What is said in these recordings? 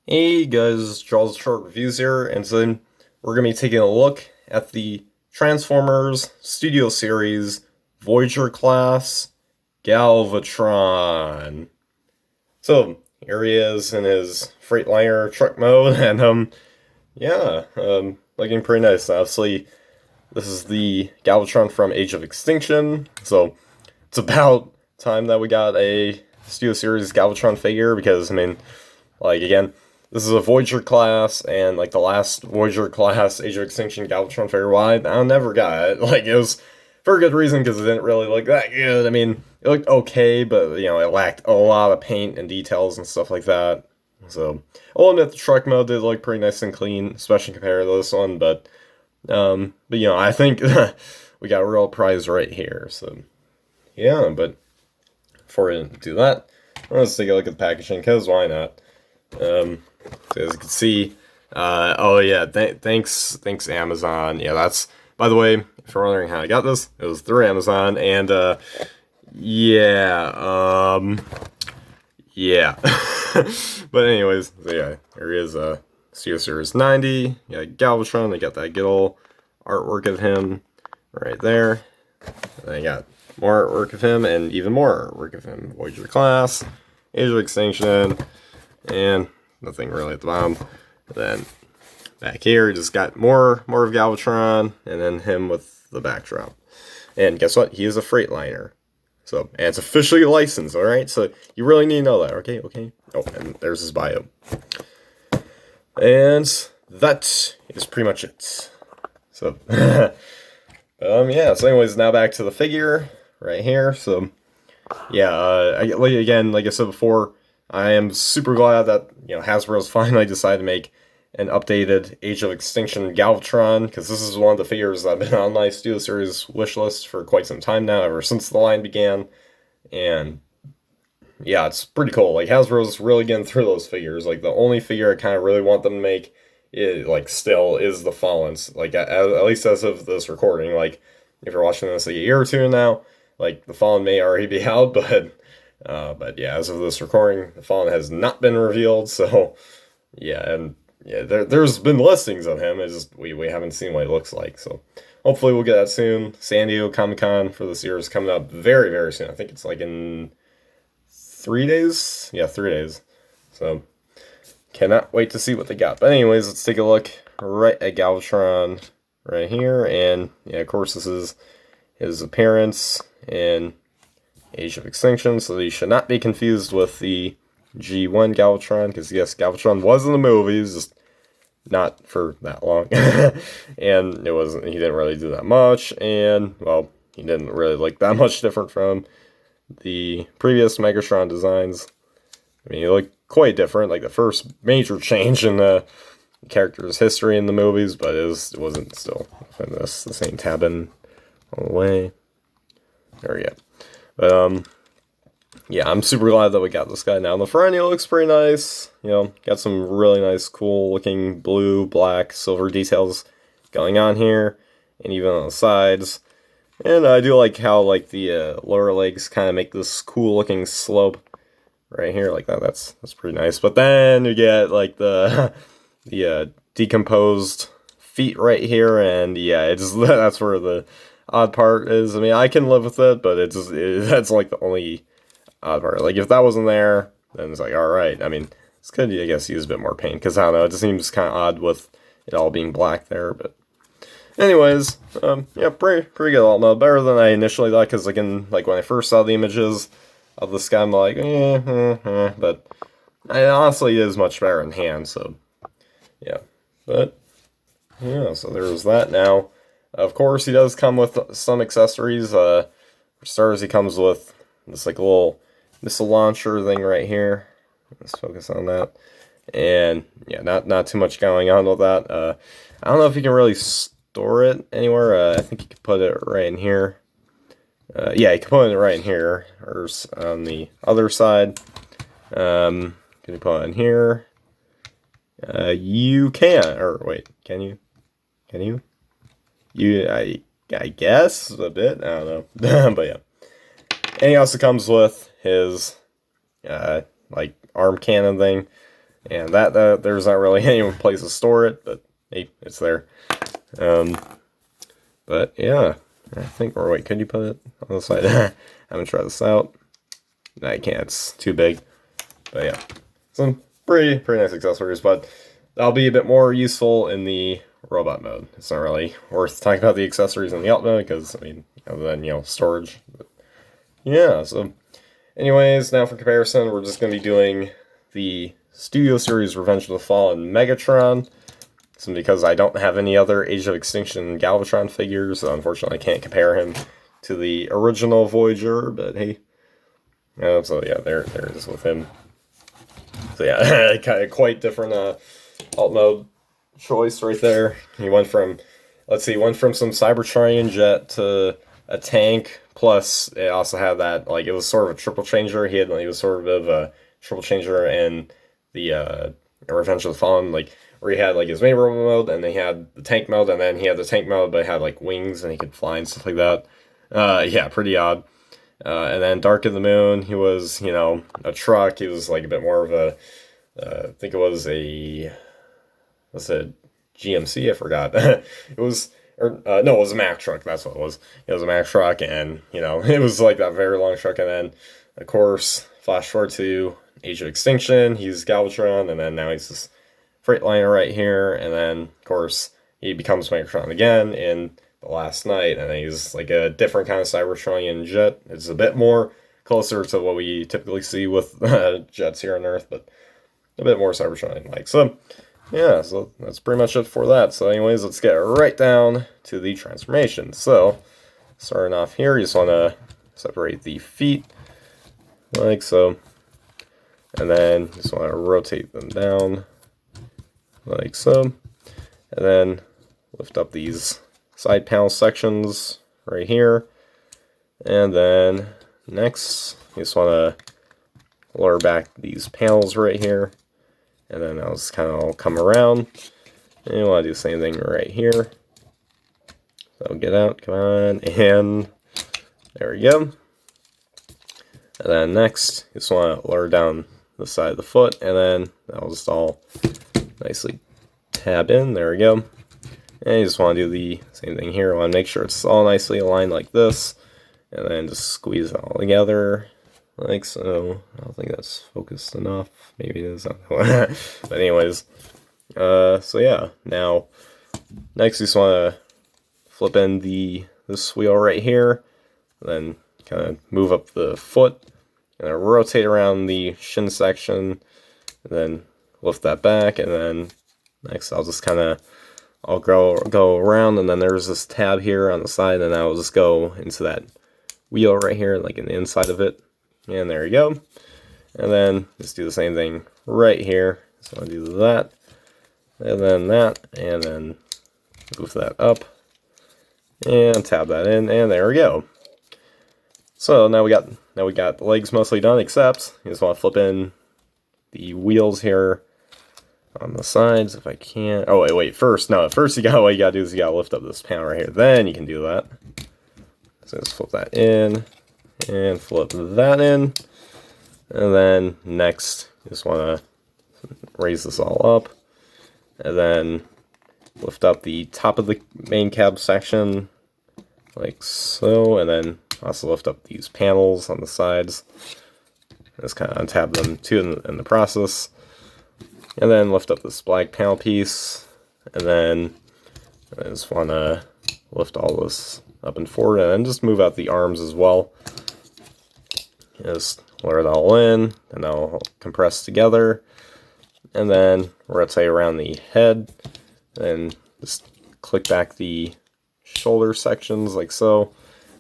Hey guys, Charles Short Reviews here, and today we're going to be taking a look at the Transformers Studio Series Voyager class Galvatron. So, here he is in his Freightliner truck mode, and looking pretty nice. Obviously, this is the Galvatron from Age of Extinction, so it's about time that we got a Studio Series Galvatron figure, because, again, this is a Voyager class, and like the last Voyager class Age of Extinction Galvatron figure, I never got it. Like, it was for a good reason, because it didn't really look that good. It looked okay, but it lacked a lot of paint and details and stuff like that. So I'll admit the truck mode did look pretty nice and clean, especially compared to this one. But I think we got a real prize right here. So yeah, but before we do that, let's take a look at the packaging, because why not? So as you can see, oh yeah, thanks Amazon. Yeah, that's, by the way, if you're wondering how I got this, it was through Amazon, and yeah. But anyways, so yeah, here he is, Studio Series 90. Yeah, Galvatron. They got that good old artwork of him right there. And they got more artwork of him, and even more artwork of him. Voyager class, Age of Extinction, and nothing really at the bottom. And then back here, just got more of Galvatron, and then him with the backdrop. And guess what? He is a Freightliner. So, and it's officially licensed, alright? So, you really need to know that, okay? Oh, and there's his bio. And that is pretty much it. So, yeah, so anyways, now back to the figure right here. So, yeah, again, like I said before, I am super glad that, Hasbro's finally decided to make an updated Age of Extinction Galvatron, because this is one of the figures that have been on my Studio Series wish list for quite some time now, ever since the line began. And yeah, it's pretty cool. Like, Hasbro's really getting through those figures. Like, the only figure I kind of really want them to make still is the Fallens. Like, at least as of this recording. Like, if you're watching this like a year or two now, like, the Fallen may already be out, but yeah, as of this recording, the Fallen has not been revealed. So yeah, and yeah, there's been listings of him. It's just we haven't seen what he looks like. So hopefully we'll get that soon. San Diego Comic-Con for this year is coming up very, very soon. I think it's like in 3 days. Yeah, 3 days. So cannot wait to see what they got. But anyways, let's take a look right at Galvatron right here. And yeah, of course, this is his appearance in Age of Extinction, so you should not be confused with the G1 Galvatron, because yes, Galvatron was in the movies, just not for that long. And he didn't really do that much, and well, he didn't really look that much different from the previous Megatron designs. He looked quite different, like the first major change in the character's history in the movies, but it wasn't still in the same tab-in all the way. There we go. But, yeah, I'm super glad that we got this guy now. The front, he looks pretty nice. Got some really nice, cool looking blue, black, silver details going on here, and even on the sides. And I do like how, like, the lower legs kind of make this cool looking slope right here, like that. That's pretty nice. But then you get, like, the decomposed feet right here, and yeah, that's where the odd part is. I can live with it, but that's like the only odd part. Like, if that wasn't there, then it's like, alright. It's good, I guess, use a bit more paint, because I don't know, it just seems kind of odd with it all being black there. But anyways, yeah, pretty good all in all. Better than I initially thought, because when I first saw the images of this guy, I'm like, but honestly, it is much better in hand. So yeah, but yeah, so there's that. Now, of course, he does come with some accessories. For starters, he comes with this like little missile launcher thing right here. Let's focus on that. And yeah, not too much going on with that. I don't know if you can really store it anywhere. I think you could put it right in here. Yeah, you can put it right in here, or on the other side. Can you put it in here? You can, or wait, can you? Can you? I guess a bit. I don't know. But yeah. And he also comes with his like arm cannon thing. And there's not really any place to store it, but hey, it's there. But yeah, I think, or wait, could you put it on the side? I haven't tried this out. No, I can't, it's too big. But yeah, some pretty nice accessories, but that'll be a bit more useful in the robot mode. It's not really worth talking about the accessories in the alt mode, because, I mean, other than, you know, storage. But yeah, so anyways, now for comparison, we're just going to be doing the Studio Series Revenge of the Fallen Megatron. So because I don't have any other Age of Extinction Galvatron figures, so unfortunately I can't compare him to the original Voyager, but hey. So yeah, there it is with him. So yeah, kind of quite different alt mode choice right there. He went from, let's see, some Cybertronian jet to a tank, plus it also had that, like, it was sort of a triple changer. He was sort of a triple changer in the Revenge of the Fallen, like, where he had like his main robot mode, and then he had the tank mode, and then he had the tank mode, but it had like wings and he could fly and stuff like that. Yeah, pretty odd. And then Dark of the Moon, he was, you know, a truck. He was like a bit more of a, I think it was a, what's it, GMC? I forgot. It was, or no, it was a Mack truck. That's what it was. It was a Mack truck, and you know, it was like that very long truck. And then, of course, flash forward to Age of Extinction. He's Galvatron, and then now he's this Freightliner right here, and then of course he becomes Megatron again in the last night, and he's like a different kind of Cybertronian jet. It's a bit more closer to what we typically see with jets here on Earth, but a bit more Cybertronian-like. So yeah, so that's pretty much it for that. So anyways, let's get right down to the transformation. So starting off here, you just want to separate the feet like so, and then just want to rotate them down like so, and then lift up these side panel sections right here, and then next you just want to lower back these panels right here, and then I'll just kind of come around, and you want to do the same thing right here. So get out, come on, and there we go. And then next you just want to lower down the side of the foot, and then that'll just all nicely tab in. There we go. And you just want to do the same thing here. I want to make sure it's all nicely aligned like this, and then just squeeze it all together like so. I don't think that's focused enough. Maybe it is. But anyways, so yeah. Now, next you just want to flip in this wheel right here, then kind of move up the foot, and then rotate around the shin section, and then lift that back, and then next I'll just kind of go around, and then there's this tab here on the side, and I'll just go into that wheel right here, like in the inside of it, and there you go. And then just do the same thing right here. So I'll do that, and then move that up, and tab that in, and there we go. So now we got the legs mostly done, except you just want to flip in the wheels here on the sides if I can. Oh wait, first what you gotta do is you gotta lift up this panel right here. Then you can do that. So just flip that in and flip that in, and then next you just want to raise this all up, and then lift up the top of the main cab section like so, and then also lift up these panels on the sides. Just kind of untab them too in the process. And then lift up this black panel piece, and then I just want to lift all this up and forward, and then just move out the arms as well. Just lower it all in, and they'll compress together, and then rotate around the head, and just click back the shoulder sections like so,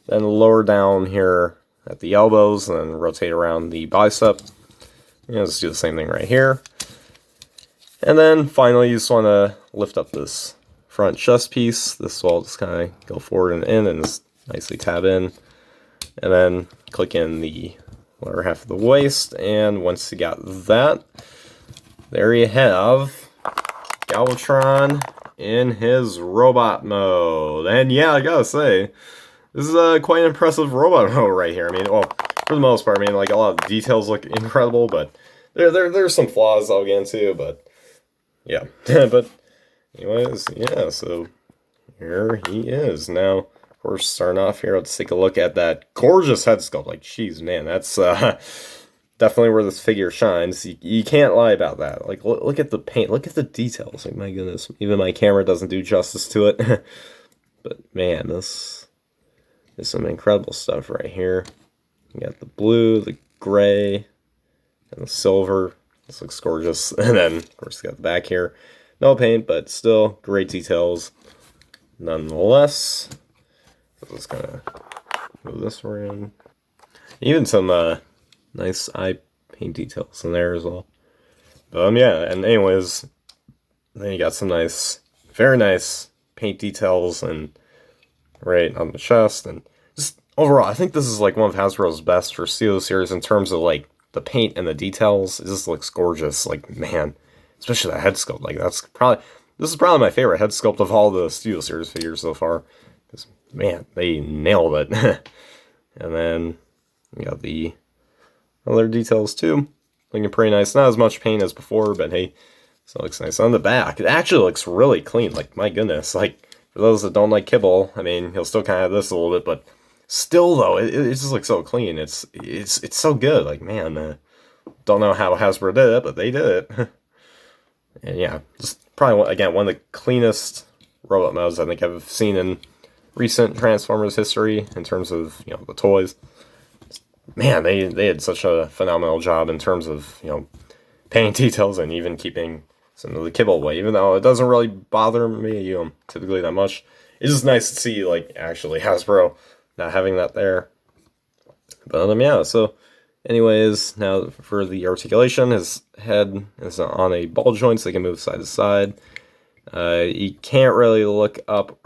then lower down here at the elbows, and then rotate around the bicep. And just do the same thing right here. And then finally you just want to lift up this front chest piece. This will just kind of go forward and in, and just nicely tab in, and then click in the lower half of the waist. And once you got that, there you have Galvatron in his robot mode. And yeah, I gotta say, this is quite an impressive robot mode right here. I mean, well, for the most part, I mean, like, a lot of the details look incredible, but there's some flaws I'll get into, but yeah. But anyways, yeah, so here he is. Now, of course, starting off here, let's take a look at that gorgeous head sculpt. Like, jeez, man, that's definitely where this figure shines. You can't lie about that. Like, look at the paint, look at the details. Like, my goodness, even my camera doesn't do justice to it. But man, this is some incredible stuff right here. You got the blue, the gray, and the silver. This looks gorgeous. And then, of course, you got the back here. No paint, but still great details. Nonetheless, so just kind of move this around. Even some nice eye paint details in there as well. Yeah, and anyways, then you got some nice, very nice paint details and right on the chest, and just overall, I think this is like one of Hasbro's best for Steel series in terms of like the paint and the details. It just looks gorgeous. Like, man, especially the head sculpt. Like, this is probably my favorite head sculpt of all the Steel series figures so far. Because, man, they nailed it. And then we got the other details too, looking pretty nice. Not as much paint as before, but hey, so it looks nice. On the back, it actually looks really clean. Like, my goodness, like, for those that don't like kibble, I mean, he'll still kind of have this a little bit, but still, though, it just looks so clean. It's so good. Like, man, don't know how Hasbro did it, but they did it. And yeah, just probably, again, one of the cleanest robot modes I think I've seen in recent Transformers history in terms of, you know, the toys. Man, they had such a phenomenal job in terms of, you know, paint details and even keeping some of the kibble away, even though it doesn't really bother me, you know, typically that much. It's just nice to see, like, actually Hasbro not having that there. But yeah, so anyways, now for the articulation, his head is on a ball joint, so he can move side to side. He can't really look up,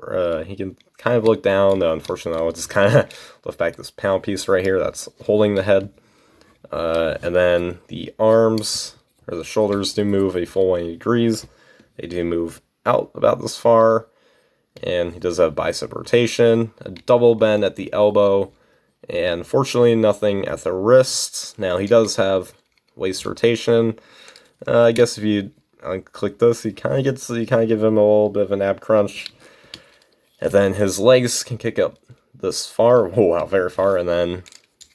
he can kind of look down, though unfortunately I'll just kind of lift back this panel piece right here that's holding the head. And then the arms, or the shoulders, do move a full 180 degrees. They do move out about this far. And he does have bicep rotation, a double bend at the elbow, and fortunately nothing at the wrist. Now he does have waist rotation. I guess if you click this, you kind of give him a little bit of an ab crunch. And then his legs can kick up this far. Oh wow, very far, and then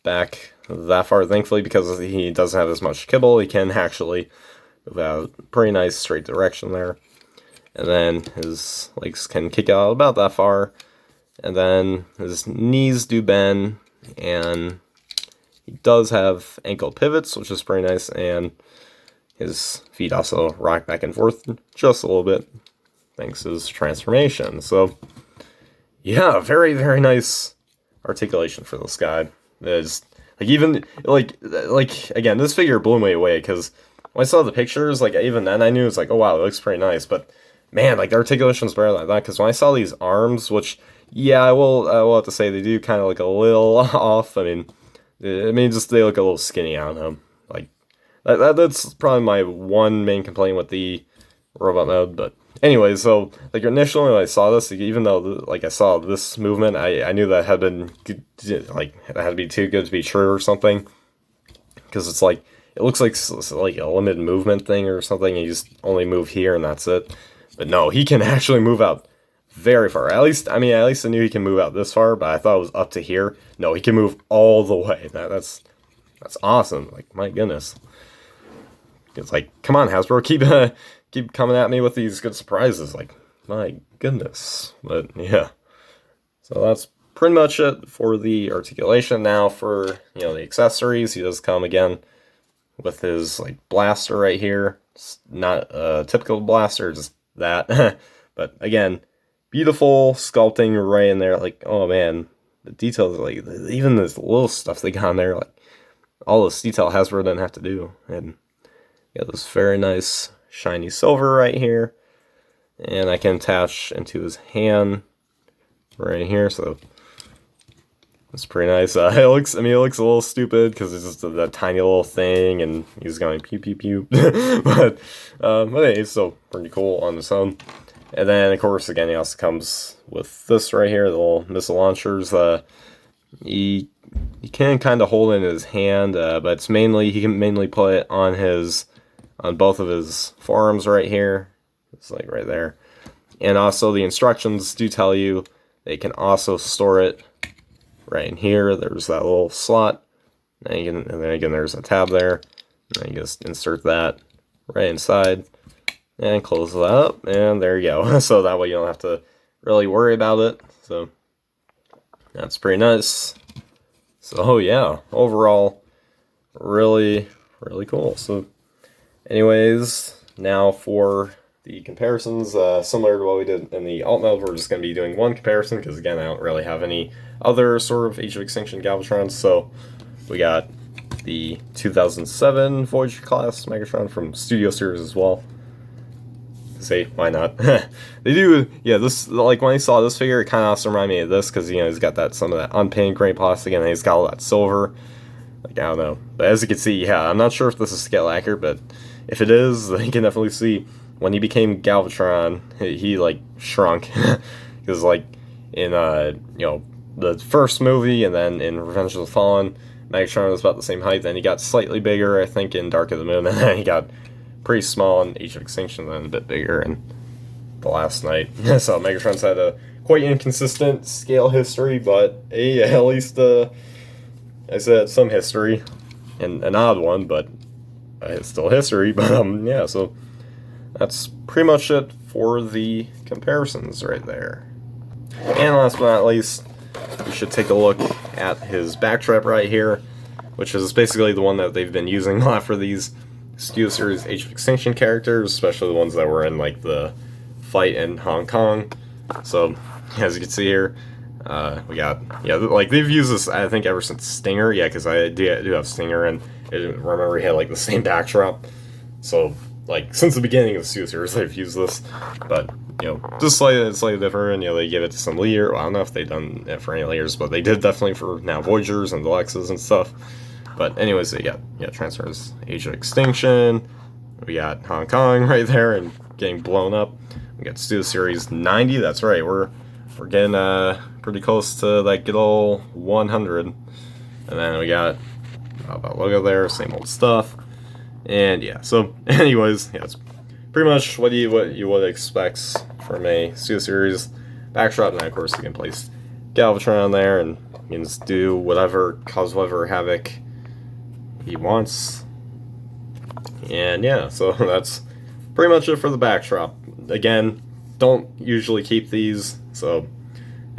back that far. Thankfully, because he doesn't have as much kibble, he can actually move out pretty nice straight direction there. And then his legs can kick out about that far. And then his knees do bend. And he does have ankle pivots, which is pretty nice. And his feet also rock back and forth just a little bit, thanks to his transformation. So, yeah, very, very nice articulation for this guy. It's, like, even, like again, this figure blew me away, because when I saw the pictures, like, even then I knew, it's like, oh wow, it looks pretty nice. But man, like, the articulation's better like that, because when I saw these arms, which, yeah, I will have to say, they do kind of look a little off. I mean, just they look a little skinny on him. Like, that's probably my one main complaint with the robot mode. But anyway, so, like, initially when I saw this, even though, like, I saw this movement, I knew that had been good, like, it had to be too good to be true or something, because it's like, it looks like a limited movement thing or something, and you just only move here and that's it. But no, he can actually move out very far. At least I knew he can move out this far, but I thought it was up to here. No, he can move all the way. That's awesome. Like, my goodness. It's like, come on, Hasbro, keep coming at me with these good surprises. Like, my goodness. But yeah. So that's pretty much it for the articulation. Now for, you know, the accessories, he does come again with his, like, blaster right here. It's not a typical blaster, just that. But again, beautiful sculpting right in there. Like, oh man, the details, like, even this little stuff they got in there, like, all this detail Hasbro didn't have to do. And got this very nice shiny silver right here, and I can attach into his hand right here, so it's pretty nice. It looks a little stupid because it's just that tiny little thing, and he's going pew pew pew. but hey, it's still pretty cool on its own. And then, of course, again, he also comes with this right here, the little missile launchers. He he can kind of hold it in his hand, but it's mainly, he can mainly put it on both of his forearms right here. It's like right there. And also the instructions do tell you they can also store it right in here. There's that little slot. And then again, there's a tab there. And then you just insert that right inside and close that up, and there you go. So that way you don't have to really worry about it. So that's pretty nice. So yeah, overall, really, really cool. So anyways, now for the comparisons, similar to what we did in the alt mode, we're just going to be doing one comparison, because again, I don't really have any other sort of Age of Extinction Galvatrons. So we got the 2007 Voyager class Megatron from Studio Series as well. Say, why not? They do, yeah, this, like, when I saw this figure, it kind of also reminded me of this, because, you know, he's got that, some of that unpainted gray plastic, and he's got all that silver. Like, I don't know. But as you can see, yeah, I'm not sure if this is scale accurate, but if it is, then you can definitely see when he became Galvatron, he like, shrunk. Because, like, in, you know, the first movie, and then in Revenge of the Fallen, Megatron was about the same height, then he got slightly bigger, I think, in Dark of the Moon, and then he got pretty small in Age of Extinction, then a bit bigger in The Last Night. So Megatron's had a quite inconsistent scale history, but at least, I said some history, and an odd one, but it's still history. But yeah, so that's pretty much it for the comparisons right there. And last but not least, we should take a look at his backstrap right here, which is basically the one that they've been using a lot for these Studio Series Age of Extinction characters, especially the ones that were in like the fight in Hong Kong. So as you can see here, we got, yeah, like they've used this, I think, ever since Stinger. Yeah, because I do have Stinger, and I remember he had like the same backdrop. So like since the beginning of the Studio Series, they've used this, but you know, just slightly different. You know, they give it to some leader. Well, I don't know if they've done it for any layers, but they did definitely for now Voyagers and Deluxes and stuff. But anyways, yeah, Transformers Age of Extinction. We got Hong Kong right there and getting blown up. We got Studio Series 90. That's right. We're getting pretty close to that good old 100. And then we got that logo there, same old stuff. And yeah, so anyways, yeah, it's pretty much what you would expect from a Studio Series backdrop. And of course, you can place Galvatron on there, and you can just do whatever, cause whatever havoc he wants. And yeah, so that's pretty much it for the backdrop. Again, don't usually keep these, so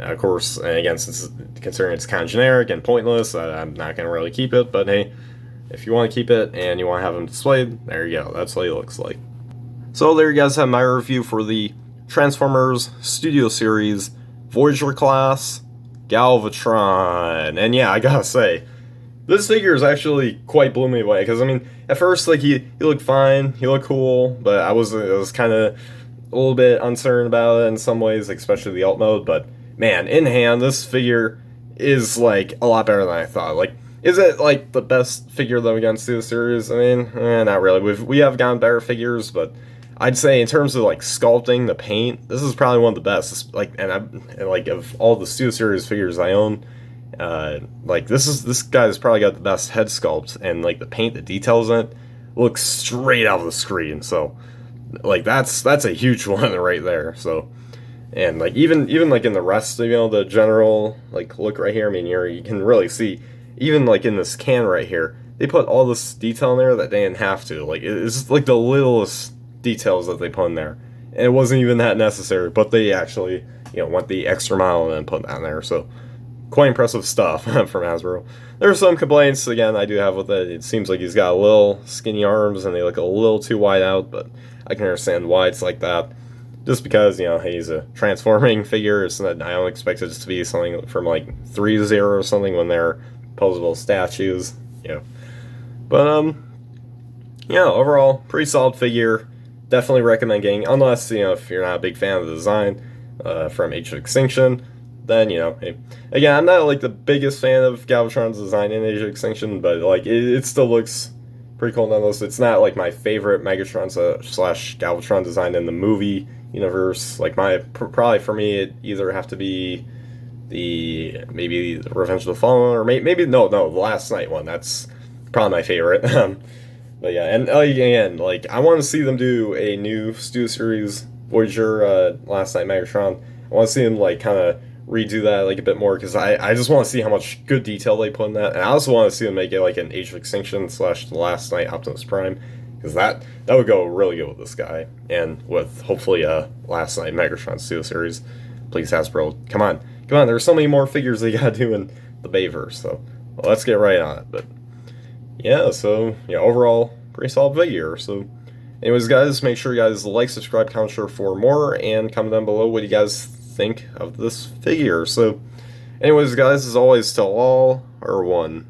of course, and again, since considering it's kind of generic and pointless, I'm not going to really keep it. But hey, if you want to keep it and you want to have them displayed, there you go, that's what it looks like. So there you guys have my review for the Transformers Studio Series Voyager class Galvatron. And yeah, I gotta say, this figure is actually quite blew me away, because I mean, at first, like, he looked fine, he looked cool, but I was kind of a little bit uncertain about it in some ways, like, especially the alt mode. But man, in hand, this figure is like a lot better than I thought. Like, is it like the best figure though against the series? I mean, not really. We have gotten better figures, but I'd say in terms of like sculpting, the paint, this is probably one of the best. Like, and like of all the Studio Series figures I own, like this guy's probably got the best head sculpt, and like the paint, the details in it looks straight out of the screen. So like that's a huge one right there. So, and like even like in the rest of, you know, the general like look right here, I mean, you can really see, even like in this can right here, they put all this detail in there that they didn't have to. Like, it's like the littlest details that they put in there, and it wasn't even that necessary, but they actually, you know, went the extra mile and put that in there. So quite impressive stuff from Hasbro. There are some complaints, again, I do have with it. It seems like he's got a little skinny arms and they look a little too wide out, but I can understand why it's like that. Just because, you know, he's a transforming figure. It's not, I don't expect it to be something from like 3-0 or something when they're posable statues, you know. But yeah, overall, pretty solid figure. Definitely recommend getting, unless, you know, if you're not a big fan of the design from Age of Extinction, then, you know, hey, again, I'm not like the biggest fan of Galvatron's design in Age of Extinction, but like it still looks pretty cool nonetheless. It's not like my favorite Megatron slash Galvatron design in the movie universe. Like probably for me, it either have to be maybe the Revenge of the Fallen, or maybe no, the Last Night one. That's probably my favorite. But yeah, and again, like I want to see them do a new studio series, Voyager, Last Night Megatron. I want to see them like kind of redo that like a bit more, because I just want to see how much good detail they put in that, and I also want to see them make it like an Age of Extinction / The Last Night Optimus Prime, because that would go really good with this guy, and with hopefully Last Night Megatron studio series. Please Hasbro, come on, there's so many more figures they gotta do in the Bayverse, so well, let's get right on it. But yeah, so yeah, overall pretty solid figure. So anyways guys, make sure you guys like, subscribe, comment, share for more, and comment down below what you guys think of this figure. So anyways guys, as always, tell all are one.